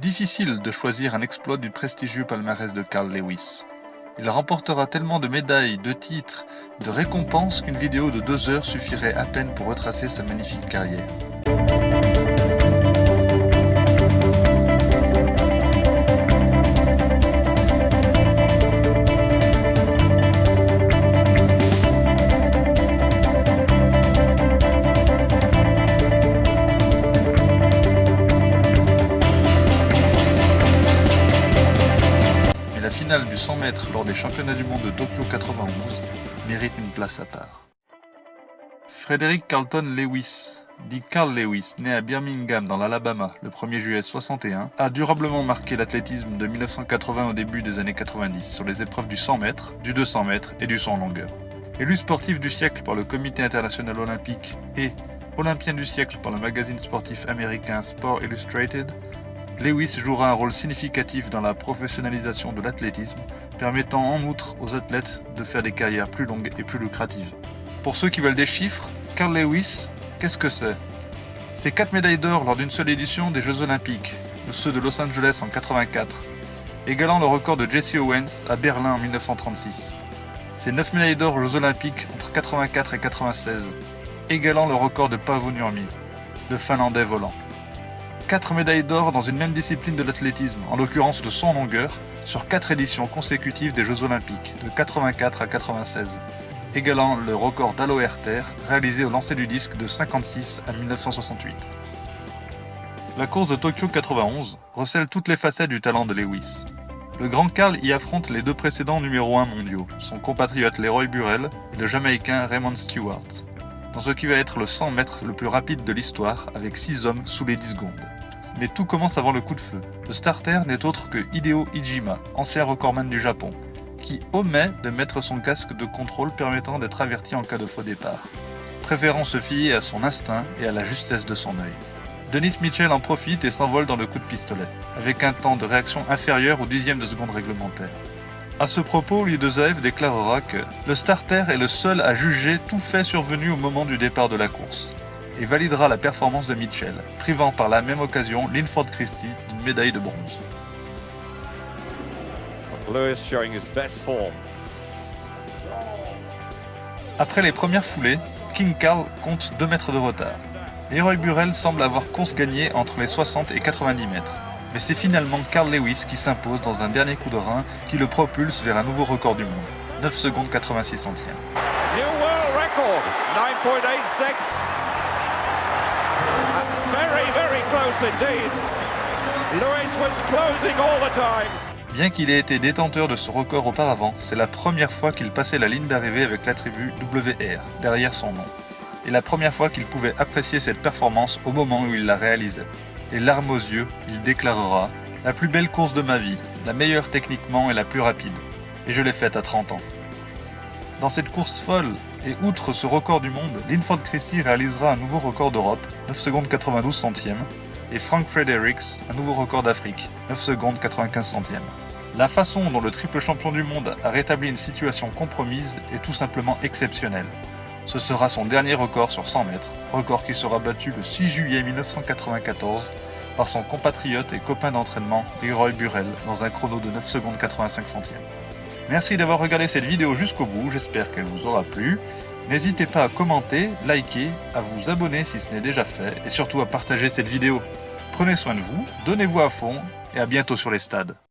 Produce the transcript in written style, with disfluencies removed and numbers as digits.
difficile de choisir un exploit du prestigieux palmarès de Carl Lewis. Il remportera tellement de médailles, de titres et de récompenses qu'une vidéo de 2 heures suffirait à peine pour retracer sa magnifique carrière. La finale du 100 mètres lors des championnats du monde de Tokyo 91 mérite une place à part. Frederick Carlton Lewis, dit Carl Lewis, né à Birmingham dans l'Alabama le 1er juillet 61, a durablement marqué l'athlétisme de 1980 au début des années 90 sur les épreuves du 100 mètres, du 200 mètres et du saut en longueur. Élu sportif du siècle par le Comité international olympique et olympien du siècle par le magazine sportif américain Sport Illustrated, Lewis jouera un rôle significatif dans la professionnalisation de l'athlétisme, permettant en outre aux athlètes de faire des carrières plus longues et plus lucratives. Pour ceux qui veulent des chiffres, Carl Lewis, qu'est-ce que c'est ? C'est 4 médailles d'or lors d'une seule édition des Jeux Olympiques, ceux de Los Angeles en 84, égalant le record de Jesse Owens à Berlin en 1936. C'est 9 médailles d'or aux Jeux Olympiques entre 84 et 96, égalant le record de Paavo Nurmi, le Finlandais volant. 4 médailles d'or dans une même discipline de l'athlétisme, en l'occurrence le saut en longueur, sur 4 éditions consécutives des Jeux Olympiques, de 84 à 96, égalant le record d'Alo Herter, réalisé au lancer du disque de 56 à 1968. La course de Tokyo 91 recèle toutes les facettes du talent de Lewis. Le grand Carl y affronte les 2 précédents numéro 1 mondiaux, son compatriote Leroy Burrell et le Jamaïcain Raymond Stewart, dans ce qui va être le 100 mètres le plus rapide de l'histoire, avec 6 hommes sous les 10 secondes. Mais tout commence avant le coup de feu. Le starter n'est autre que Hideo Ijima, ancien recordman du Japon, qui omet de mettre son casque de contrôle permettant d'être averti en cas de faux départ, préférant se fier à son instinct et à la justesse de son œil. Dennis Mitchell en profite et s'envole dans le coup de pistolet, avec un temps de réaction inférieur au 10e de seconde réglementaire. À ce propos, l'I2AF déclarera que le starter est le seul à juger tout fait survenu au moment du départ de la course, et validera la performance de Mitchell, privant par la même occasion Linford Christie d'une médaille de bronze. Lewis showing his best form. Après les premières foulées, King Carl compte 2 mètres de retard. Leroy Burrell semble avoir course gagnée entre les 60 et 90 mètres. Mais c'est finalement Carl Lewis qui s'impose dans un dernier coup de rein qui le propulse vers un nouveau record du monde, 9 secondes 86 centièmes. New world record, 9.86. Very close indeed. Lewis was closing all the time. Bien qu'il ait été détenteur de ce record auparavant, c'est la première fois qu'il passait la ligne d'arrivée avec l'attribut WR derrière son nom. Et la première fois qu'il pouvait apprécier cette performance au moment où il la réalisait. Les larmes aux yeux, il déclarera « La plus belle course de ma vie, la meilleure techniquement et la plus rapide. Et je l'ai faite à 30 ans. » Dans cette course folle, et outre ce record du monde, Linford Christie réalisera un nouveau record d'Europe, 9 secondes 92 centièmes, et Frank Fredericks un nouveau record d'Afrique, 9 secondes 95 centièmes. La façon dont le triple champion du monde a rétabli une situation compromise est tout simplement exceptionnelle. Ce sera son dernier record sur 100 mètres, record qui sera battu le 6 juillet 1994 par son compatriote et copain d'entraînement Leroy Burrell dans un chrono de 9 secondes 85 centièmes. Merci d'avoir regardé cette vidéo jusqu'au bout, j'espère qu'elle vous aura plu. N'hésitez pas à commenter, liker, à vous abonner si ce n'est déjà fait et surtout à partager cette vidéo. Prenez soin de vous, donnez-vous à fond et à bientôt sur les stades.